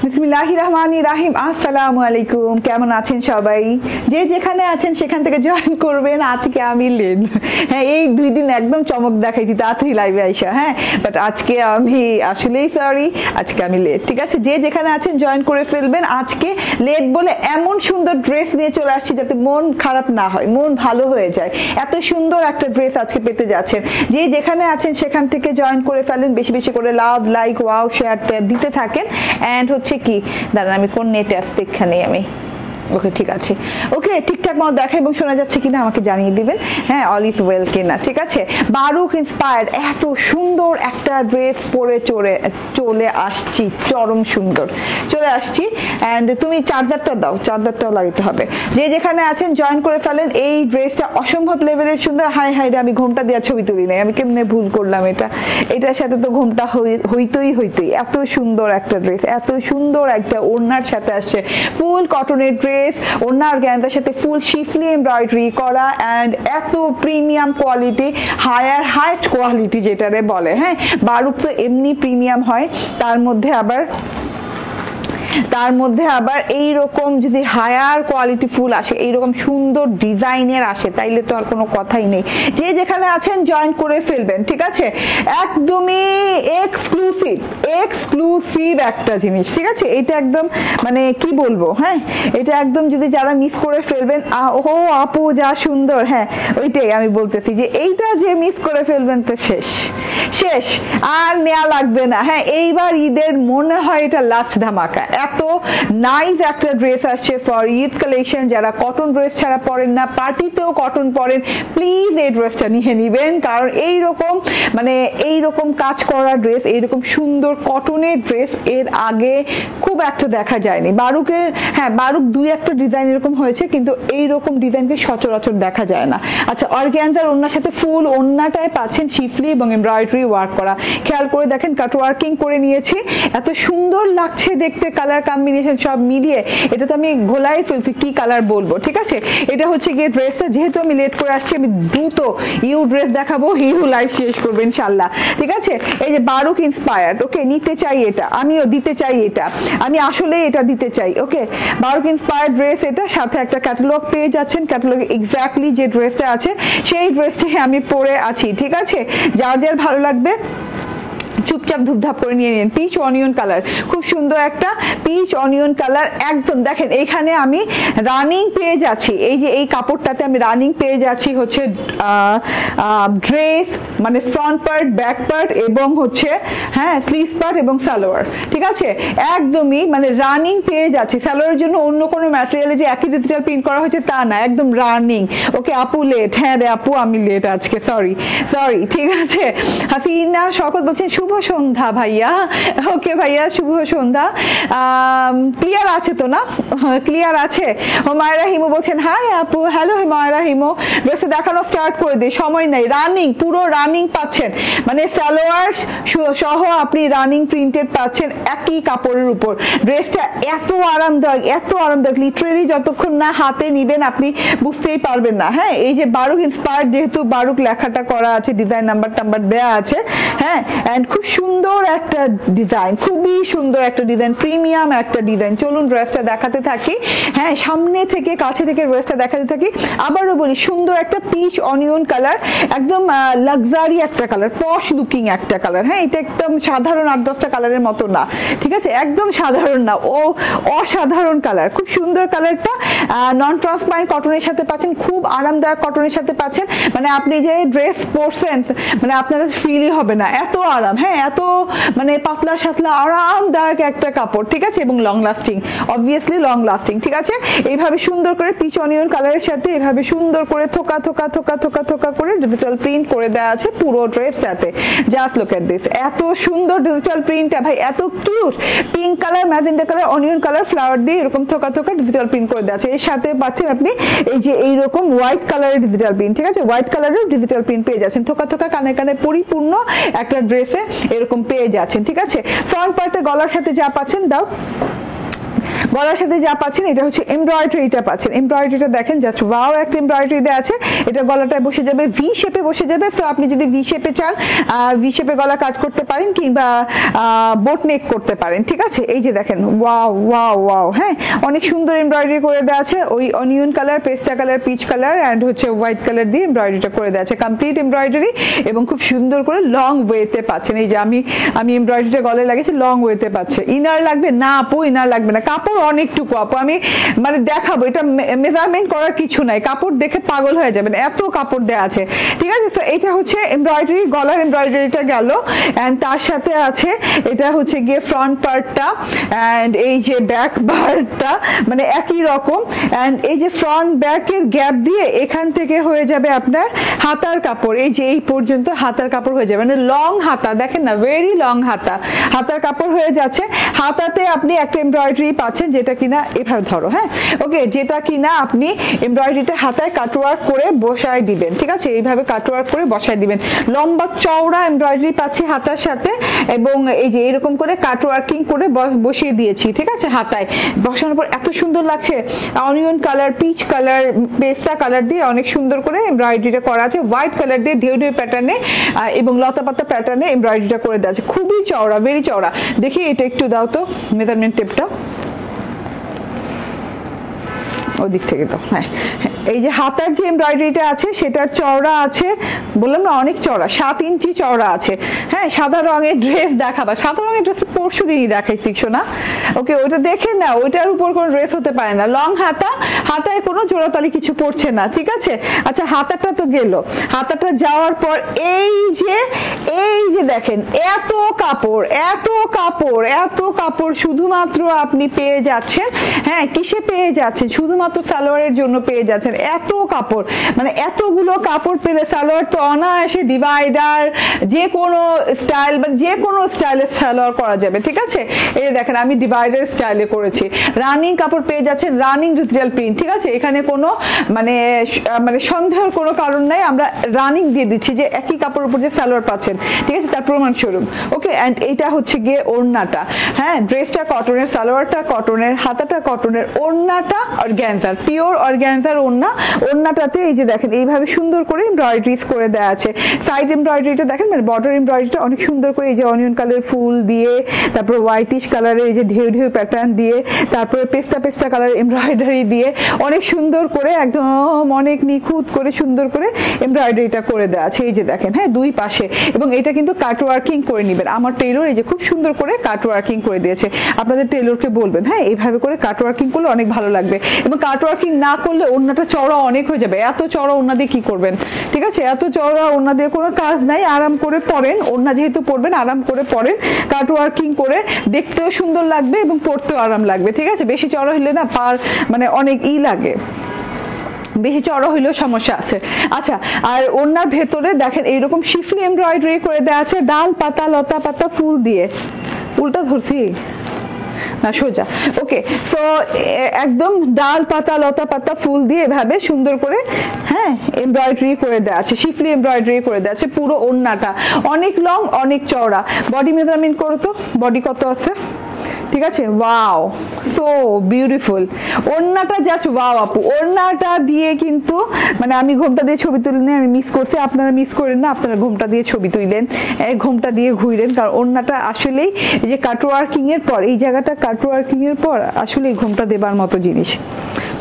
বিসমিল্লাহির রহমানির রহিম। আসসালামু আলাইকুম, কেমন আছেন সবাই? যে যেখানে আছেন সেখান থেকে জয়েন করবেন। আজকে আমি লেট, হ্যাঁ এই 2 দিন একদম চমক দেখাইছি তাড়াতাড়ি লাইভে আইসা, হ্যাঁ বাট আজকে আমি আসলেই সরি, আজকে আমি লেট। ঠিক আছে, যে যেখানে আছেন জয়েন করে ফেলবেন। আজকে লেট বলে এমন সুন্দর ড্রেস নিয়ে চলে আসছি যাতে মন খারাপ না হয়, মন ভালো হয়ে যায়। এত সুন্দর একটা ড্রেস আজকে পেতে যাচ্ছেন। যে যেখানে আছেন সেখান থেকে জয়েন করে ফেলেন, বেশি বেশি করে লাভ, লাইক, ওয়াও, শেয়ার দিতে থাকেন। এন্ড হচ্ছে কি, দাঁড়ান আমি কোন নেটে আসতে, এখানে আমি ওকে ঠিক আছে, ওকে ঠিকঠাক মতো দেখা এবং শোনা যাচ্ছে কিনা আমাকে জানিয়ে দিবেন। হ্যাঁ অল ইজ ওয়েল কিনা। ঠিক আছে, বারুক ইন্সপায়ার্ড এত সুন্দর একটা ড্রেস পরে চলে আসছি, চরম সুন্দর চলে আসছি। এন্ড তুমি চার্জারটা দাও, চার্জারটাও লাগাতে হবে। যে যেখানে আছেন জয়েন করে ফেলেন। এই ড্রেসটা অসম্ভব লেভেলের সুন্দর। হাই হাই রে, আমি ঘোমটা দেওয়ার ছবি তুলি নাই, আমি কেমনে ভুল করলাম। এটার সাথে তো ঘোমটা হইতই। এত সুন্দর একটা ড্রেস, এত সুন্দর একটা ওড়নার সাথে আসছে, ফুল কটনের ড্রেস, ওড়না অর্গানজার সাথে ফুল শিফলি এমব্রয়ডারি করা। এন্ড এত প্রিমিয়াম কোয়ালিটি, হাইয়েস্ট কোয়ালিটি যেটারে বলে। হ্যাঁ বারুক তো এমনি প্রিমিয়াম হয়, তার মধ্যে আবার এইরকম যদি হায়ার কোয়ালিটি ফুল আসে, এইরকম সুন্দর ডিজাইনের আসে, তাইলে তো আর কোনো কথাই নেই। যে যেখানে আছেন জয়েন করে ফেলবেন। ঠিক আছে, একদমই এক্সক্লুসিভ একটা জিনিস। ঠিক আছে, এটা একদম মানে কি বলবো, হ্যাঁ এটা একদম যদি যারা মিস করে ফেলবেন, ও আপু যা সুন্দর, হ্যাঁ ওইটাই আমি বলতেছি যে এইটা যে মিস করে ফেলবেন তো শেষ আর নেওয়া লাগবে না। হ্যাঁ এইবার ঈদের মনে হয় এটা লাস্ট ধামাকা। এত নাইস একটা ড্রেস আসছে ফর ঈদ কালেকশন। যারা কটন ড্রেস ছাড়া পরেন না, পার্টিতেও কটন পরেন, প্লিজ এই ড্রেসটা নিয়ে নিবেন। কারণ এইরকম কাজ করা ড্রেস, এইরকম সুন্দর কটনের ড্রেস এর আগে খুব একটা দেখা যায়নি। বারুকের, হ্যাঁ বারুক 2-1টা ডিজাইন এরকম হয়েছে, কিন্তু এইরকম ডিজাইনকে সচরাচর দেখা যায় না। আচ্ছা, অর্গানজার ওড়নার সাথে ফুল ওড়নাটায় পাচ্ছেন শিফলি এবং এমব্রয়ডারি ওয়ার্ক করা। খেয়াল করে দেখেন, কাট ওয়ার্কিং করে নিয়েছি, এত সুন্দর লাগছে দেখতে। কালার কম্বিনেশন সব মিলিয়ে এটা তো আমি গোলাই ফেলছি, কি কালার বলবো। ঠিক আছে, এটা হচ্ছে গিয়ে ড্রেসটা। যেহেতু আমি লেট করে আসছি, আমি দ্রুত ড্রেস দেখাবো, লাইভ শেষ করবো ইনশাল্লাহ। ঠিক আছে, এই যে বারুক ইন্সপায়ার্ড, ওকে নিতে চাই এটা, আমিও দিতে চাই এটা, আমি আসলে এটা দিতে চাই। ওকে, বারুক ইন্সপায়ার্ড ড্রেস, এটা সাথে একটা ক্যাটালগ পেয়ে যাচ্ছেন। ক্যাটালগে এক্স্যাক্টলি যে ড্রেসটা আছে সেই ড্রেসটি আমি পরে আছি। ঠিক আছে, যার ভালো লাগবে চুপচাপ ধুপধাপ করে নিয়ে নিন। পিচ অনিয়ন কালার, খুব সুন্দর একটা পিচ অনিয়ন কালার। একদম দেখেন এইখানে আমি রানিং পেয়ে যাচ্ছি, এই যে এই কাপড়টাতে আমি রানিং পেয়ে যাচ্ছি হচ্ছে ড্রেস, মানে ফ্রন্ট পার্ট, ব্যাক পার্ট এবং হচ্ছে হ্যাঁ স্লিভ পার্ট এবং সালোয়ার। ঠিক আছে, একদমই মানে রানিং পেয়ে যাচ্ছি। সালোয়ারের জন্য অন্য কোনো ম্যাটেরিয়ালে যে একই ডিজিটাল প্রিন্ট করা হয়েছে তা না, একদম রানিং। ওকে আপু লেট, হ্যাঁ রে আপু আমি লেট আজকে, সরি। ঠিক আছে, হাসিনা শকত বলছেন শুভ সন্ধ্যা ভাইয়া। ওকে ভাইয়া শুভ সন্ধ্যা। ক্লিয়ার আছে তো না? ক্লিয়ার আছে। হুমায়রা হিমু বলছেন হাই আপু, হ্যালো হুমায়রা হিমু। ড্রেসে দেখানো স্টার্ট করে দিই, সময় নাই। রানিং, পুরো রানিং পাচ্ছেন, মানে সালোয়ার সহ আপনি রানিং প্রিন্টেড পাচ্ছেন একই কাপড়ের উপর। ড্রেসটা এত আরামদায়ক, লিটারেলি যতক্ষণ না হাতে নিবেন আপনি বুঝতেই পারবেন না। হ্যাঁ এই যে বারুক ইন্সপায়ার্ড, যেহেতু বারুক লেখাটা করা আছে, ডিজাইন নাম্বার দেয়া আছে। হ্যাঁ এন্ড খুব সুন্দর একটা ডিজাইন, খুবই সুন্দর একটা ডিজাইন, প্রিমিয়াম একটা ডিজাইন। চলুন ড্রেসটা দেখাতে থাকি। হ্যাঁ সামনে থেকে কাছে থেকে ড্রেসটা দেখাতে থাকি। আবারও বলি, সুন্দর একটা পিচ অনিয়ন কালার, একদম লাক্সারি একটা কালার, পশ লুকিং একটা কালার। হ্যাঁ এটা একদম সাধারণ 8-10টা কালারের মতো না। ঠিক আছে, একদম সাধারণ না, অসাধারণ কালার, খুব সুন্দর কালারটা। নন ট্রান্সপারেন্ট কটনের সাথে পাচ্ছেন, খুব আরামদায়ক কটনের সাথে পাচ্ছেন। মানে আপনি যে ড্রেস পরছেন, মানে আপনার ফিলই হবে না, এত আরাম। হ্যাঁ এত মানে পাতলা সাতলা আরামদায়ক একটা কাপড়। ঠিক আছে, এবং long lasting, obviously long lasting. ঠিক আছে, এইভাবে সুন্দর করে পিচ অনিয়ন কালারের সাথে এভাবে সুন্দর করে থোকা করে ডিজিটাল প্রিন্ট করে দেওয়া আছে পুরো ড্রেসটাতে। জাস্ট লুক এট দিস, এত সুন্দর ডিজিটাল প্রিন্টটা ভাই, এত cute. Pink colour, magenta colour, onion colour, flower দিয়ে এরকম থোকা ডিজিটাল প্রিন্ট করে দেওয়া আছে। এর সাথে পাচ্ছেন আপনি এই যে এইরকম হোয়াইট কালারের ডিজিটাল প্রিন্ট। ঠিক আছে, হোয়াইট কালারের ডিজিটাল প্রিন্ট পেয়ে যাচ্ছেন, থোকা কানে পরিপূর্ণ একটা ড্রেসে এরকম পেয়ে যাচ্ছেন। ঠিক আছে, ফ্রন্ট পার্টের গলার সাথে যা পাচ্ছেন দাও গলার সাথে যা পাচ্ছেন এটা হচ্ছে এমব্রয়ডারিটা পাচ্ছেন। এমব্রয়ডারিটা দেখেন জাস্ট ওয়াও একটা এমব্রয়ডারি দেওয়া আছে। এটা গলাটায় বসে যাবে, ভি শেপে বসে যাবে। তো আপনি যদি ভি শেপে চান ভি শেপে গলা কাট করতে পারেন কিংবা বোট নেক করতে পারেন, ঠিক আছে। এই যে দেখেন ওয়াও ওয়াও ওয়াও, হ্যাঁ অনেক সুন্দর এমব্রয়ডারি করে দেওয়া আছে। ওই অনিয়ন কালার, পেস্তা কালার, পিচ কালার এন্ড হচ্ছে হোয়াইট কালার দিয়ে এমব্রয়ডারিটা করে দেওয়া আছে, কমপ্লিট এমব্রয়ডারি এবং খুব সুন্দর করে লং ওয়েতে পাচ্ছেন। এই যে আমি এমব্রয়ডারিটা গলায় লাগিয়েছি, লং ওয়েতে পাচ্ছে। ইনার লাগবে না আপু, ইনার লাগবে না, কাপড় অনেকটুকু আপু, আমি মানে দেখাবো, এটা মেজারমেন্ট করার কিছু নাই, কাপড় দেখে পাগল হয়ে যাবেন, এত কাপড় দেওয়া আছে, ঠিক আছে। তো এটা হচ্ছে এমব্রয়ডারি, গলার এমব্রয়ডারিটা গেল এন্ড তার সাথে আছে এটা হচ্ছে গিয়ে ফ্রন্ট পার্টটা এন্ড এই যে ব্যাক পার্টটা মানে একই রকম। এন্ড এই যে ফ্রন্ট ব্যাকের গ্যাপ দিয়ে এখান থেকে হয়ে যাবে আপনার হাতার কাপড়, এই যে এই পর্যন্ত হাতার কাপড় হয়ে যাবে, মানে লং হাতা, দেখেন না ভেরি লং হাতা, হাতার কাপড় হয়ে যাচ্ছে। হাতাতে আপনি একটা এমব্রয়ডারি পাচ্ছেন যেটা কিনা এভাবে ধরো, হ্যাঁ ওকে, যেটা কিনা আপনি এমব্রয়ডারিটা হাতায় কাটওয়ার্ক করে বসায় দিবেন, ঠিক আছে, এইভাবে কাটওয়ার্ক করে বসায় দিবেন। লম্বা চওড়া এমব্রয়ডারি পাচ্ছি হাতার সাথে এবং এই যে এরকম করে কাটওয়ার্কিং করে বসিয়ে দিয়েছি, ঠিক আছে। হাতায় বসানোর পর এত সুন্দর লাগছে, অনিয়ন কালার, পিচ কালার, পেস্তা কালার দিয়ে অনেক সুন্দর করে এমব্রয়ডারিটা করা আছে, হোয়াইট কালার দিয়ে ঢেউ ঢেউ প্যাটার্নে এবং লতা পাতা প্যাটার্নে এমব্রয়ডারিটা করে দেওয়া আছে, খুবই চওড়া, ভেরি চওড়া। দেখি এটা একটু দাও তো মেজারমেন্ট টেপটা, ওদিক থেকে তো, হ্যাঁ এই যে হাতার যে এমব্রয়ডারিটা আছে সেটার চওড়া আছে, বললাম না অনেক চওড়া, 7 ইঞ্চি চওড়া আছে। হ্যাঁ সাদা রঙের ড্রেস দেখাবা, সাদা রঙের ড্রেস পরশু দিনই দেখাইছি না, ওকে ওটা দেখে না, ওইটার উপর কোনো ড্রেস হতে পারে না। লং হাতা, হাতায় কোনো জোড়াতালি কিছু পড়ছে না, ঠিক আছে। আচ্ছা হাতাটা তো গেল, হাতাটা যাওয়ার পর এই যে দেখেন এত কাপড়, এত কাপড়, এত কাপড় শুধুমাত্র আপনি পেয়ে যাচ্ছেন, হ্যাঁ কিসে পেয়ে যাচ্ছেন, শুধুমাত্র সালোয়ারের জন্য পেয়ে যাচ্ছেন এত কাপড়, মানে এতগুলো কাপড় পেলে সালোয়ার তো অনায়াসে ডিভাইডার যে কোনো স্টাইল বা যে কোনো স্টাইলের সালোয়ার করা যাবে, ঠিক আছে। এই দেখেন আমি ডিভাইডার স্টাইলে করেছি, রানিং কাপড় পেয়ে যাচ্ছেন, রানিং ডিজিটাল প্রিন্ট, ঠিক আছে। এখানে কোনো মানে সন্দেহের কোনো কারণ নাই, আমরা রানিং দিয়ে দিচ্ছি যে একই কাপড়ের উপর যে সালোয়ার পাচ্ছেন, ঠিক আছে, তার প্রমাণ স্বরূপ, ওকে। এন্ড এইটা হচ্ছে গিয়ে ওড়নাটা, হ্যাঁ ড্রেসটা কটনের, সালোয়ারটা কটনের, হাতাটা কটনের, ওড়নাটা অর্গানজার, পিওর অর্গানজার ওড়না। ওড়নাটাতে এই যে দেখেন এইভাবে সুন্দর করে এমব্রয়ডারিজ করে দেওয়া আছে, সাইড এমব্রয়ডারিটা দেখেন, মানে বর্ডার এমব্রয়ডারিটা অনেক সুন্দর করে এই যে অনিয়ন কালার ফুল দিয়ে, তারপর হোয়াইটিশ কালারের এই যে ঢেউ ঢেউ প্যাটার্ন দিয়ে, তারপরে পেস্তা পেস্তা কালার এমব্রয়ডারি দিয়ে অনেক সুন্দর করে একদম অনেক নিখুঁত করে সুন্দর করে এমব্রয়ডারিটা করে দেওয়া আছে, এই যে দেখেন, হ্যাঁ দুই পাশে। এবং এটা কিন্তু কাটওয়ার্কিং করে নেবেন, আমার টেলর এই যে খুব সুন্দর করে কাটওয়ার্কিং করে দিয়েছে, আপনাদের টেলরকে বলবেন হ্যাঁ এইভাবে করে কাটওয়ার্কিং করলে অনেক ভালো লাগবে। এবং কাটওয়ার্কিং না করলে ওড়নাটা চওড়া অনেক হয়ে যাবে, এত চওড়া ওড়না দিয়ে কি করবেন, ঠিক আছে, এত চওড়া ওড়না দিয়ে কোনো কাজ নাই, আরাম করে পরেন, ওড়না যেহেতু পরবেন আরাম করে পরেন, কাটওয়ার্কিং করে দেখতেও সুন্দর লাগবে এবং পরতেও আরাম লাগবে, ঠিক আছে। বেশি চওড়া হলে না পার মানে অনেক লাগে, বেশি চড়া হইলেও সমস্যা আছে। আচ্ছা আর ওড়নার ভেতরে দেখেন এইরকম শিফলি এমব্রয়ডারি করে দেওয়া আছে, ডাল পাতা লতা পাতা ফুল দিয়ে, উল্টা ধরছি না সোজা, ওকে। সো একদম ডাল পাতা লতা পাতা ফুল দিয়ে এভাবে সুন্দর করে হ্যাঁ এমব্রয়ডারি করে দেওয়া আছে, শিফলি এমব্রয়ডারি করে দেওয়া আছে, পুরো ওড়নাটা অনেক লং অনেক চওড়া। বডি মেজারমেন্ট করো তো, বডি কত আছে, ঠিক আছে। ওয়াও সো বিউটিফুল, ওড়নাটা জাস্ট ওয়াও আপু, ওড়নাটা দিয়ে কিন্তু মানে আমি ঘোমটা দিয়ে ছবি তুলিনি, আমি মিস করছি, আপনারা মিস করেন না, আপনারা ঘোমটা দিয়ে ছবি তুললেন, ঘোমটা দিয়ে ঘুরলেন, কারণ ওড়নাটা আসলেই এই যে কাটওয়ার্কিং এর পর এই জায়গাটা কাটওয়ার্কিং এর পর আসলে ঘোমটা দেবার মতো জিনিস,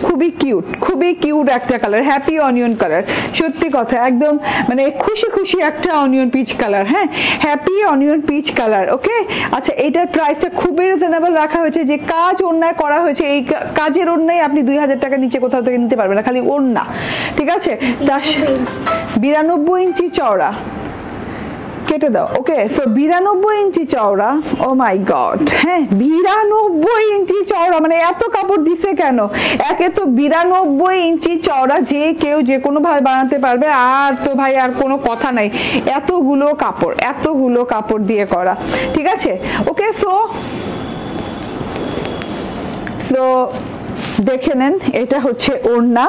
খুবই কিউট, খুবই কিউট একটা কালার, হ্যাপি অনিয়ন কালার, সত্যি কথা একদম মানে খুশি খুশি একটা অনিয়ন পিচ কালার, হ্যাঁ হ্যাপি অনিয়ন পিচ কালার, ওকে। আচ্ছা এইটার প্রাইসটা খুবই রিজনেবল রাখা হয়েছে, যে কাজ ওড়নায় করা হয়েছে এই কাজের ওড়নায় আপনি 2000 টাকা নিচে কোথাও থেকে নিতে পারবেন না, খালি ওড়না, ঠিক আছে। 92 ইঞ্চি চওড়া, কেটে দাও, ওকে। সো 92 ইঞ্চি চওড়া, ও মাই গড, হ্যাঁ 92 ইঞ্চি চওড়া, মানে এত কাপড় দিছে কেন, একে তো 92 ইঞ্চি চওড়া, যে কেউ যে কোনো ভাবে বানাতে পারবে, আর তো ভাই আর কোনো কথা নাই, এতগুলো কাপড় দিয়ে করা, ঠিক আছে, ওকে। সো দেখে নেন এটা হচ্ছে ওড়না,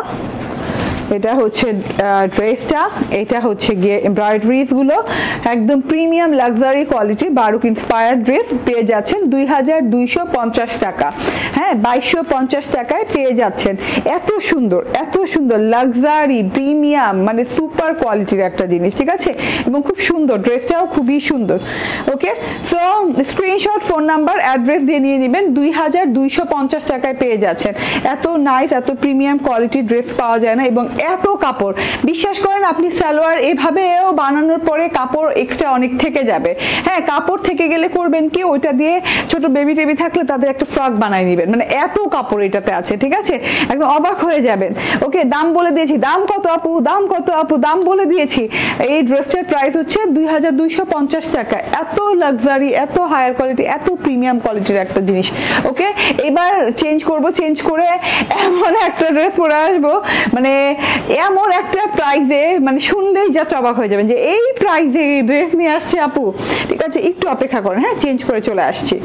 এটা হচ্ছে ড্রেসটা, এটা হচ্ছে গিয়ে এমব্রয়ডারিজ গুলো একদম প্রিমিয়াম লাক্সারি কোয়ালিটি বারুক ইন্সপায়ার্ড ড্রেস পেয়ে যাচ্ছেন 2250 টাকা। হ্যাঁ, 2250 টাকায় পেয়ে যাচ্ছেন। এত সুন্দর লাক্সারি প্রিমিয়াম মানে সুপার কোয়ালিটির একটা জিনিস, ঠিক আছে, এবং খুব সুন্দর, ড্রেসটাও খুবই সুন্দর। Okay, so screenshot, phone number, address দিয়ে নিয়ে নেবেন। 2250 টাকায় পেয়ে যাচ্ছেন। এত নাইস, এত প্রিমিয়াম কোয়ালিটির ড্রেস পাওয়া যায় না, এবং এত কাপড়। বিশ্বাস করেন, আপনি সালোয়ার এভাবেও বানানোর পরে কাপড় এক্সট্রা অনেক থেকে যাবে। হ্যাঁ, কাপড় থেকে গেলে করবেন কি, ওইটা দিয়ে ছোট বেবি টেবি থাকলে তাদের একটা ফ্রক বানাই নিবেন, মানে এত কাপড় এটাতে আছে, ঠিক আছে, একদম অবাক হয়ে যাবেন। ওকে, দাম বলে দিয়েছি। দাম কত আপু? দাম কত আপু? দাম বলে দিয়েছি। এই ড্রেসটার প্রাইস হচ্ছে 2250 টাকা। এত লাক্সারি, এত হায়ার কোয়ালিটি, এত প্রিমিয়াম কোয়ালিটির একটা জিনিস। ওকে, এবার চেঞ্জ করে এমন একটা ড্রেস পরে আসবো, মানে এমন একটা প্রাইসে, মানে শুনলেই জাস্ট অবাক হয়ে যাবেন যে এই প্রাইসে ড্রেস নিয়ে আসছে আপু। ঠিক আছে, একটু অপেক্ষা করেন, হ্যাঁ, চেঞ্জ করে চলে আসছি।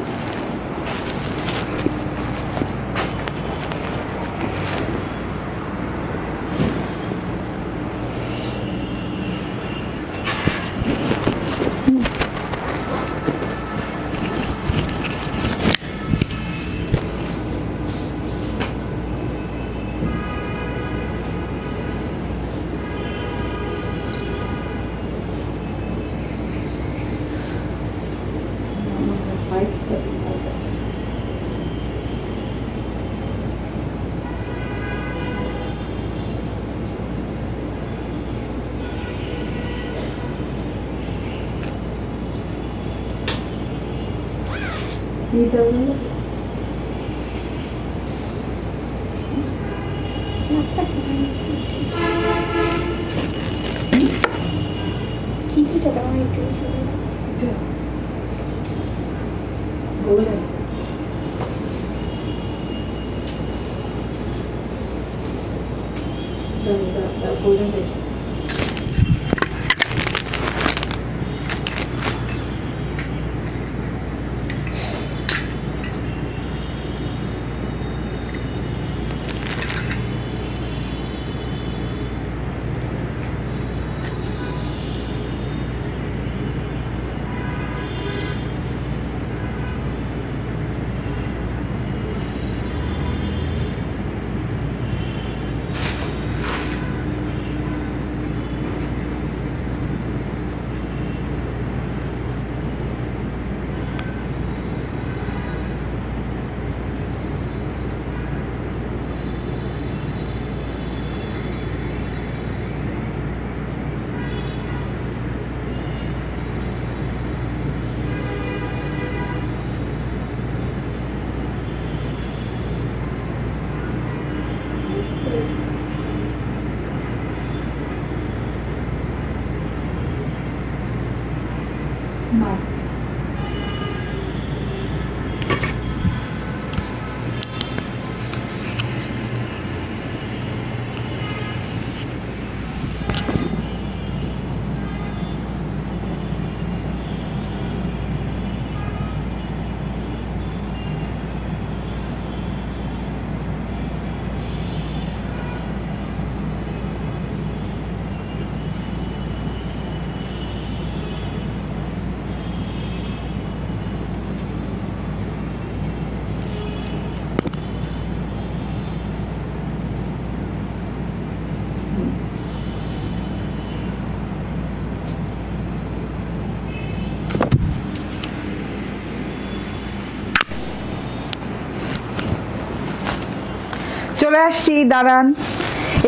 চলে আসছি, দাঁড়ান।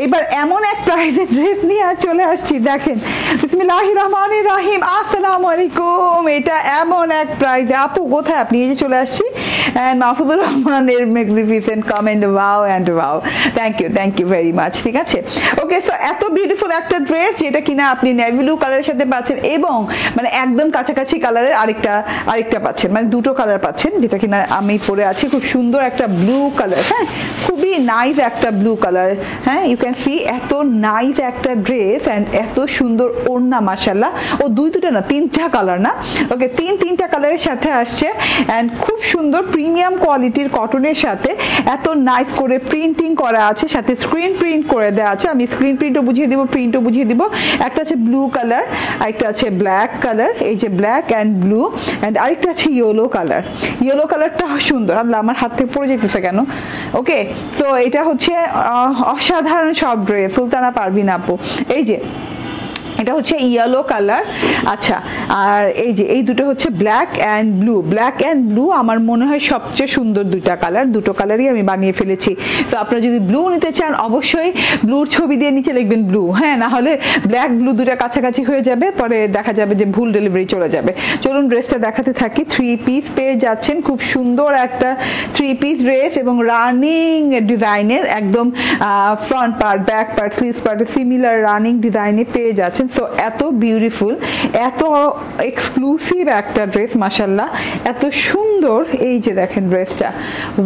এবার এমন এক প্রাইজের ড্রেস নিয়ে চলে আসছি, দেখেন। বিসমিল্লাহির রহমানির রহিম, আসসালামু আলাইকুম। এটা এমন এক প্রাইজ, আপু কোথায় আপনি? এই যে চলে আসছি। এন্ড মাহফুজুর রহমানের magnificent comment, wow and wow, thank you very much. ঠিক আছে, ওকে, সো এত বিউটিফুল একটা ড্রেস, যেটা কিনা আপনি নেভি ব্লু কালারের সাথে পাচ্ছেন, এবং মানে একদম কাছাকাছি কালারের আরেকটা পাচ্ছেন, মানে দুটো কালার পাচ্ছেন, যেটা কিনা আমি পরে আছি। খুব সুন্দর একটা ব্লু কালার, হ্যাঁ, খুবই নাইস একটা ব্লু কালার। হ্যাঁ, ইউ ক্যান সি এত নাইস একটা ড্রেস, অ্যান্ড এত সুন্দর ওড়না না মাশাআল্লাহ, ও দুইটা না তিনটা কালার না, ওকে তিনটা কালারের সাথে আসছে এন্ড খুব সুন্দর প্রিমিয়াম কোয়ালিটির কটনের সাথে এত নাইস করে প্রিন্টিং করা আছে, সাথে স্ক্রিন প্রিন্ট করে দেওয়া আছে। আমি স্ক্রিন প্রিন্টও বুঝিয়ে দিব, প্রিন্টও বুঝিয়ে দিব। একটা আছে ব্লু কালার, আরেকটা আছে ব্ল্যাক কালার, এই যে ব্ল্যাক এন্ড ব্লু, এন্ড আরেকটা আছে ইয়েলো কালার। ইয়েলো কালারটা সুন্দর, আল্লাহ আমার হাত থেকে পড়ে যেতেছে কেন। ওকে, তো এটা হচ্ছে অসাধারণ সব ড্রেস, সুলতানা পারভিন আপু। এই যে এটা হচ্ছে ইয়েলো কালার। আচ্ছা, আর এই যে এই দুটো হচ্ছে black and blue. Black and blue আমার মনে হয় সবচেয়ে সুন্দর দুইটা কালার, দুটো কালারই আমি বানিয়ে ফেলেছি। তো আপনারা যদি ব্লু নিতে চান অবশ্যই ব্লুর ছবি দিয়ে নিচে লিখবেন ব্লু, হ্যাঁ, না হলে ব্ল্যাক ব্লু দুটা কাছাকাছি হয়ে যাবে, পরে দেখা যাবে যে ভুল ডেলিভারি চলে যাবে। চলুন ড্রেসটা দেখাতে থাকি। 3 পিস পেয়ে যাচ্ছেন, খুব সুন্দর একটা 3 পিস ড্রেস এবং রানিং ডিজাইনের, একদম front part, back part, sleeves part similar running ডিজাইনে পেয়ে যাচ্ছেন। সো এত বিউটিফুল, এত এক্সক্লুসিভ একটা ড্রেস মাশাআল্লাহ, এত সুন্দর। এই যে দেখেন ড্রেসটা,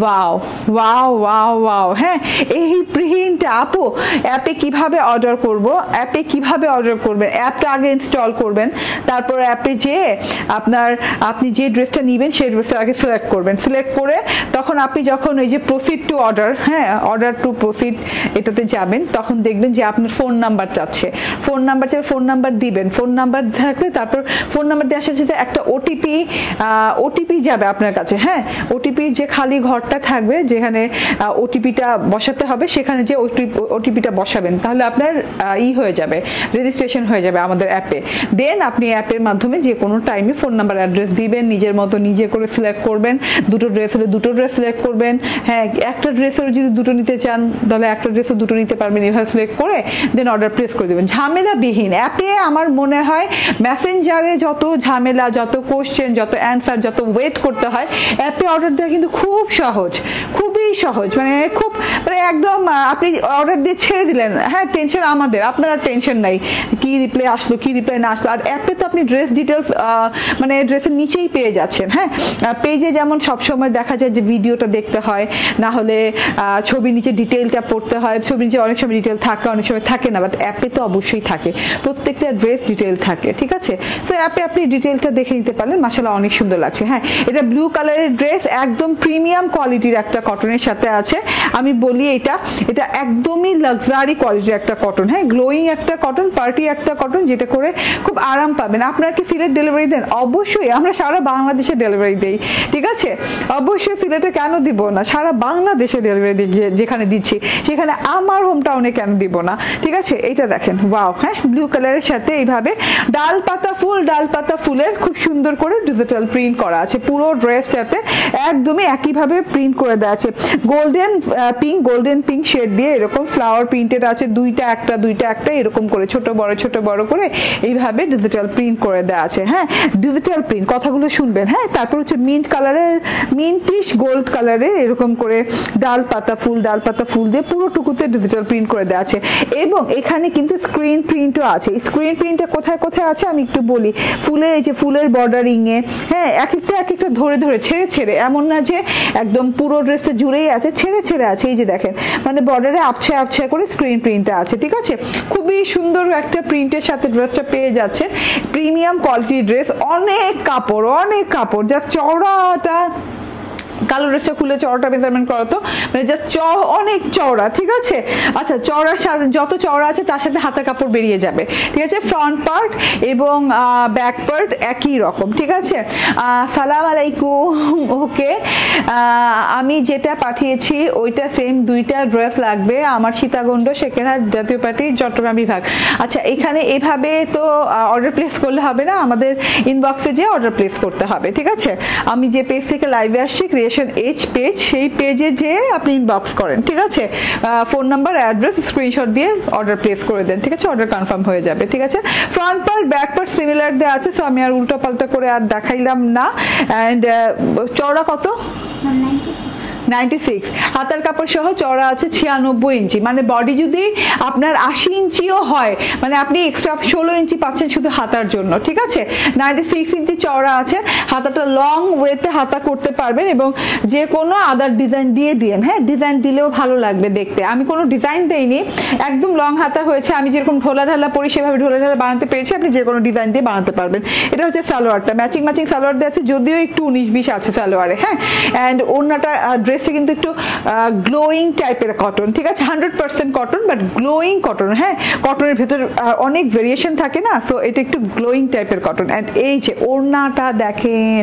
ওয়াও ওয়াও ওয়াও ওয়াও। হ্যাঁ, এই প্রিন্টটা আপু অ্যাপে কিভাবে অর্ডার করব, অ্যাপে কিভাবে অর্ডার করবেন, অ্যাপটা আগে ইনস্টল করবেন, তারপর অ্যাপে যেয়ে আপনি যে ড্রেসটা নেবেন সেই ড্রেসটা আগে সিলেক্ট করবেন। সিলেক্ট করে তখন আপনি যখন এই যে প্রসিড টু অর্ডার, হ্যাঁ অর্ডার টু প্রসিড এটাতে যাবেন, তখন দেখবেন যে আপনার ফোন নাম্বার চাচ্ছে, ফোন নাম্বার চাই, ফোন নাম্বার দিবেন। ফোন নাম্বার থাকলে তারপর ফোন নাম্বার দেওয়ার সাথে একটা ওটিপি যাবে আপনার কাছে। হ্যাঁ, ওটিপির যে খালি ঘরটা থাকবে যেখানে ওটিপিটা বসাতে হবে, সেখানে যে ওটিপিটা বসাবেন, তাহলে আপনার হয়ে যাবে, রেজিস্ট্রেশন হয়ে যাবে আমাদের অ্যাপে। দেন আপনি অ্যাপের মাধ্যমে যে কোনো টাইমে ফোন নাম্বার অ্যাড্রেস দিবেন, নিজের মতো নিজে করে সিলেক্ট করবেন। দুটো ড্রেস হলে দুটো ড্রেস সিলেক্ট করবেন। হ্যাঁ, একটা ড্রেসের যদি দুটো নিতে চান তাহলে একটা ড্রেসও দুটো নিতে পারবেন, এভাবে সিলেক্ট করে দেন অর্ডার প্লেস করে দেবেন, ঝামেলাবিহীন। অ্যাপে আমার মনে হয় মেসেঞ্জারে যত ঝামেলা, যত কোশ্চেন, যত অ্যান্সার, যত ওয়েট করতে হয়, অ্যাপে অর্ডার দেওয়া কিন্তু খুব সহজ, খুবই সহজ, মানে একদম আপনি অর্ডার দিয়ে ছেড়ে দিলেন। হ্যাঁ, টেনশন আমাদের, আপনারা টেনশন নাই কি রিপ্লাই আসলো কি রিপ্লাই না আসলো। আর অ্যাপে তো আপনি ড্রেস ডিটেলস মানে ড্রেসের নিচেই পেয়ে যাচ্ছেন। হ্যাঁ, পেজে যেমন সবসময় দেখা যায় যে ভিডিওটা দেখতে হয়, না হলে ছবি নিচে ডিটেলটা পড়তে হয়, ছবি নিচে অনেক সময় ডিটেল থাকে, অনেক সময় থাকে না, বাট অ্যাপে তো অবশ্যই থাকে, প্রত্যেকটা ড্রেস ডিটেল থাকে। ঠিক আছে, তো অ্যাপে আপনি ডিটেলটা দেখে নিতে পারলেন, মাশাআল্লাহ অনেক সুন্দর লাগছে। হ্যাঁ, এটা ব্লু কালারের ড্রেস, একদম প্রিমিয়াম কোয়ালিটির একটা কটনের সাথে আছে। আমি বলি এটা একদমই লাক্সারি কোয়ালিটির একটা কটন। হ্যাঁ, গ্লোয়িং একটা কটন, পার্টি একটা কটন, যেটা করে খুব আরাম পাবেন। আপনারা কি সিলেট ডেলিভারি দেন? অবশ্যই, আমরা সারা বাংলাদেশে ডেলিভারি দেই। ঠিক আছে, অবশ্যই সিলেটে কেন দিব না, সারা বাংলাদেশে ডেলিভারি দিই, যেখানে দিচ্ছি সেখানে আমার হোম টাউনে কেন দিব না। ঠিক আছে, এইটা দেখেন, ওয়াও। হ্যাঁ, ব্লু কালারের সাথে এইভাবে ডাল পাতা ফুলের খুব সুন্দর করে ডিজিটাল প্রিন্ট করা আছে। পুরো ড্রেসটাতে একদমই একইভাবে প্রিন্ট করে দেওয়া আছে, গোল্ডেন পিঙ্ক শেড দিয়ে এরকম ফ্লাওয়ার প্রিন্টেড আছে, দুইটা একটা এরকম করে ছোট বড় করে এইভাবে ডিজিটাল প্রিন্ট করে দেওয়া আছে। হ্যাঁ, ডিজিটাল প্রিন্ট, কথাগুলো শুনবেন। হ্যাঁ, তারপর হচ্ছে মিন্টিশ গোল্ড কালারের এরকম করে ডাল পাতা ফুল দিয়ে পুরোটুকুতে ডিজিটাল প্রিন্ট করে দেওয়া আছে। এবং এখানে কিন্তু স্ক্রিন প্রিন্টও আছে। স্ক্রিন প্রিন্টটা কোথায় কোথায় আছে আমি একটু বলি। এই যে ফুলের বর্ডারিং এ, হ্যাঁ, এক একটা ধরে ছেড়ে, এমন না যে একদম পুরো ড্রেসটা জুড়েই আছে, ছেড়ে আছে। এই যে দেখেন, মানে বর্ডারে আবছা করে স্ক্রিন প্রিন্টটা আছে। ঠিক আছে, খুবই সুন্দর একটা প্রিন্টের সাথে ড্রেসটা পেয়ে যাচ্ছে। প্রিমিয়াম কোয়ালিটির ড্রেস, অনেক কাপড়, জাস্ট চওড়াটা, কালো ড্রেসটা খুলে চওড়াটা মেজারমেন্ট করো তো, মানে জাস্ট অনেক চওড়া। ঠিক আছে, আচ্ছা, চওড়ার সাথে যত চওড়া আছে তার সাথে হাতের কাপড় বেরিয়ে যাবে। ঠিক আছে, ফ্রন্ট পার্ট এবং ব্যাক পার্ট একই রকম। ঠিক আছে, সালাম আলাইকুম। ওকে, আমি যেটা পাঠিয়েছি ওইটা সেম, দুইটা ড্রেস লাগবে আমার, সীতাকুণ্ড সেকেন্ডহাট জাতীয় পার্টি চট্টগ্রাম বিভাগ। আচ্ছা, এখানে এভাবে তো অর্ডার প্লেস করলে হবে না, আমাদের ইনবক্সে যেয়ে অর্ডার প্লেস করতে হবে। ঠিক আছে, আমি যে পেজ থেকে লাইভে আসছি পেজ, সেই পেজে যে আপনি ইনবক্স করেন। ঠিক আছে, ফোন নাম্বার অ্যাড্রেস স্ক্রিনশট দিয়ে অর্ডার প্লেস করে দেন। ঠিক আছে, অর্ডার কনফার্ম হয়ে যাবে। ঠিক আছে, front part back part similar দেওয়া আছে, সো আমি আর উল্টো পাল্টা করে আর দেখাইলাম না। এন্ড চওড়া কত? 96। হাতার কাপড় সহ চওড়া আছে 96 ইঞ্চি, মানে বডি যদি আপনার 80 ইঞ্চিও হয়, মানে আপনি এক্সট্রা 16 ইঞ্চি পাচ্ছেন শুধু হাতার জন্য। ঠিক আছে, 96 ইঞ্চি চওড়া আছে, হাতাটা লং ওয়েতে হাতা করতে পারবেন এবং যে কোনো আদার ডিজাইন দিয়ে দিয়েন, হ্যাঁ ডিজাইন দিলেও ভালো লাগবে দেখতে। আমি কোনো ডিজাইন দেইনি, একদম লং হাতা হয়েছে, আমি যেরকম ঢোলা ঢালা পরি সেভাবে ঢোলা ঢালা বানাতে পেরেছি, আপনি যে কোনো ডিজাইন দিয়ে বানাতে পারবেন। এটা হচ্ছে সালোয়ারটা, ম্যাচিং ম্যাচিং সালোয়ার দিয়ে আছে, যদিও একটু 19-20 আছে সালোয়ারে, হ্যাঁ। অ্যান্ড ওড়নাটা ড্রেসে কিন্তু একটু গ্লোয়িং টাইপের কটন, ঠিক আছে, 100% কটন বাট গ্লোয়িং কটন, হ্যাঁ কটনের ভেতর অনেক ভেরিয়েশন থাকে না, সো এটা একটু গ্লোয়িং টাইপের কটন। অ্যান্ড এই যে ওড়নাটা দেখেন,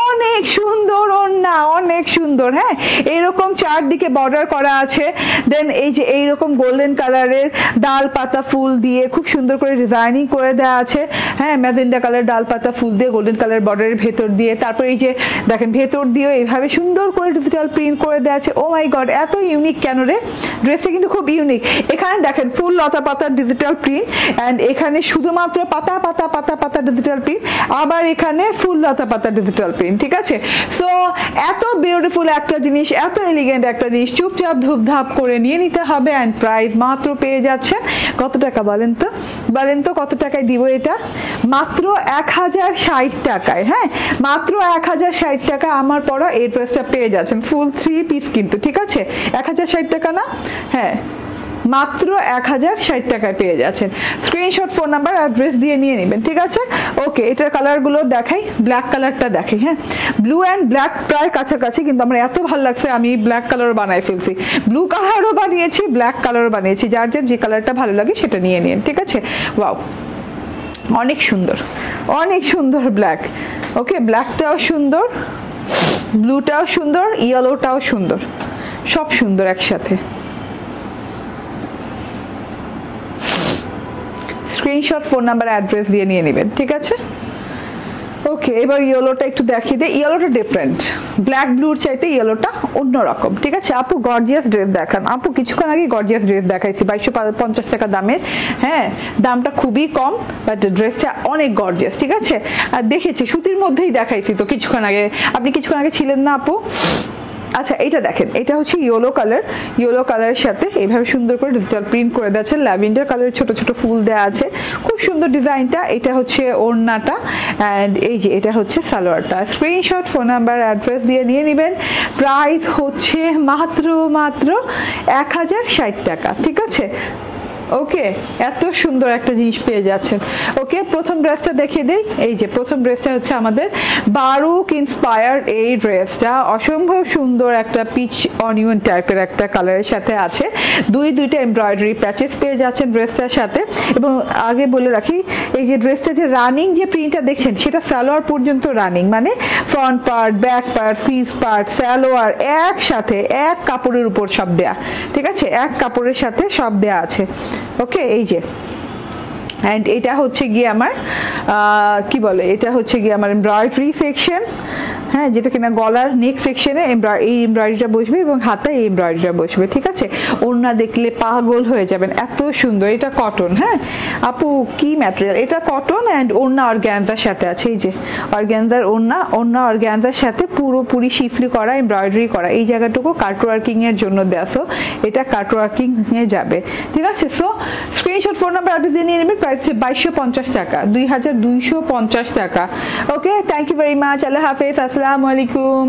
অনেক সুন্দর ওড়না, অনেক সুন্দর, হ্যাঁ এইরকম চারদিকে বর্ডার করা আছে। দেন এই যে এইরকম গোল্ডেন কালারের ডাল পাতা ফুল দিয়ে খুব সুন্দর করে ডিজাইনিং করে দেওয়া আছে, হ্যাঁ ম্যাজেন্ডা কালার ডাল পাতা ফুল দিয়ে গোল্ডেন কালার বর্ডারের ভেতর দিয়ে, তারপর এই যে দেখেন ভেতর দিয়েও এইভাবে সুন্দর করে ডিজিটাল প্রিন্ট করে দেওয়া আছে। ও মাই গড, এত ইউনিক কেন রে, ড্রেসে কিন্তু খুব ইউনিক। এখানে দেখেন ফুল লতা পাতার ডিজিটাল প্রিন্ট, অ্যান্ড এখানে শুধুমাত্র পাতা পাতা পাতা পাতা ডিজিটাল প্রিন্ট, আবার এখানে ফুল লতা পাতা ডিজিটাল প্রিন্ট, ঠিক আছে। সো এত বিউটিফুল একটা জিনিস, এত এলিগেন্ট একটা জিনিস চুপচাপ ধুপধাপ করে নিয়ে নিতে হবে। অ্যান্ড প্রাইস মাত্র পেয়ে যাচ্ছেন কত টাকা বলেন তো, বলেন তো কত টাকায় দিব এটা? মাত্র 1060 টাকায়, হ্যাঁ মাত্র 1060 টাকা আমার পরা এই ড্রেসটা পেয়ে যাচ্ছেন, ফুল 3 পিস কিন্তু, ঠিক আছে 1060 টাকা না, হ্যাঁ মাত্র 1060 টাকায় পেয়ে যাচ্ছেন। স্ক্রিনশট, ফোন নাম্বার, অ্যাড্রেস দিয়ে নিয়ে নেবেন, ঠিক আছে। ওকে, এটার কালারগুলো দেখাই, ব্ল্যাক কালারটা দেখাই, হ্যাঁ ব্লু অ্যান্ড ব্ল্যাক প্রায় কাছাকাছি, কিন্তু আমার এত ভালো লাগছে আমি ব্ল্যাক কালারও বানাই ফেলছি, ব্লু কালারও বানিয়েছি, ব্ল্যাক কালারও বানিয়েছি, যার যার যে কালারটা ভালো লাগে সেটা নিয়ে নিন, ঠিক আছে। ওয়াও, অনেক সুন্দর, অনেক সুন্দর ব্ল্যাক। ওকে, ব্ল্যাকটাও সুন্দর, ব্লুটাও সুন্দর, ইয়েলোটাও সুন্দর, সব সুন্দর একসাথে। স্ক্রিনশট, ফোন নাম্বার, অ্যাড্রেস দিয়ে নিয়ে নেবেন, ঠিক আছে। ওকে, এবার ইয়েলোটা একটু দেখিয়ে দিই। ইয়েলোটা ডিফারেন্ট, ব্ল্যাক ব্লুর চাইতে ইয়েলোটা অন্যরকম, ঠিক আছে। আপু গর্জিয়াস ড্রেস দেখান। আপু কিছুক্ষণ আগে গর্জিয়াস ড্রেস দেখাইছি 2250 টাকা দামের, হ্যাঁ দামটা খুবই কম বাট ড্রেসটা অনেক গর্জিয়াস, ঠিক আছে। আর দেখেছি সুতির মধ্যেই দেখাইছি তো কিছুক্ষণ আগে, আপনি কিছুক্ষণ আগে ছিলেন না আপু? আচ্ছা, এটা দেখেন, এটা হচ্ছে ইয়েলো কালার, ইয়েলো কালারের সাথে এইভাবে সুন্দর করে ডিজিটাল প্রিন্ট করে দেওয়া আছে, ল্যাভেন্ডার কালারের ছোট ছোট ফুল দেওয়া আছে, খুব সুন্দর ডিজাইনটা। এটা হচ্ছে ওড়নাটা, অ্যান্ড এই যে এটা হচ্ছে সালোয়ারটা। স্ক্রিনশট, ফোন নাম্বার, অ্যাড্রেস দিয়ে নিয়ে নেবেন। প্রাইস হচ্ছে মাত্র মাত্র 1060 টাকা, ঠিক আছে। ওকে, এত সুন্দর একটা জিনিস পেয়ে যাচ্ছেন। ওকে, প্রথম ড্রেসটা দেখিয়ে দেই। এই যে প্রথম ড্রেসটা হচ্ছে আমাদের বারুক ইন্সপায়ার্ড, এই ড্রেসটা অসম্ভব সুন্দর একটা পিচ অনিয়ন টাইপের একটা কালারের সাথে আছে, দুইটা এমব্রয়ডারি প্যাচেস পেয়ে যাচ্ছেন ড্রেসটার সাথে। এবং আগে বলে রাখি, এই যে ড্রেসটা যে রানিং যে প্রিন্টটা দেখছেন সেটা সালোয়ার পর্যন্ত রানিং, মানে front part, back part, fridge part, salwar একসাথে এক কাপড়ের উপর সব দেয়া, ঠিক আছে, এক কাপড়ের সাথে সব দেয়া আছে। ওকে, এই যে অ্যান্ড এটা হচ্ছে গিয়ে আমার কি বলে, এটা হচ্ছে গিয়ে আমার এমব্রয়ডারি সেকশন, হ্যাঁ যেটা কিনা গলার নেক সেকশনে এই এমব্রয়ডারিটা বসবে এবং হাতে এই এমব্রয়ডারিটা বসবে, ঠিক আছে। ওড়না দেখলে পাগল হয়ে যাবেন, এত সুন্দর। এটা কটন, হ্যাঁ আপু কি ম্যাটেরিয়াল? এটা কটন অ্যান্ড ওড়না অর্গ্যানজার সাথে আছে, এই যে অর্গ্যানজার ওড়না অর্গ্যানজার সাথে পুরোপুরি শিফলি করা, এমব্রয়ডারি করা, এই জায়গাটুকু কাটওয়ার্কিং এর জন্য দেয়া, সো এটা কাটওয়ার্কিং এ যাবে, ঠিক আছে। So screenshot, phone number, address দিয়ে নিয়ে নেবেন। প্রাইস 2250 টাকা, 2250 টাকা। ওকে, থ্যাংক ইউ ভেরি মাচ, আল্লাহ হাফেজ, আসসালামু আলাইকুম।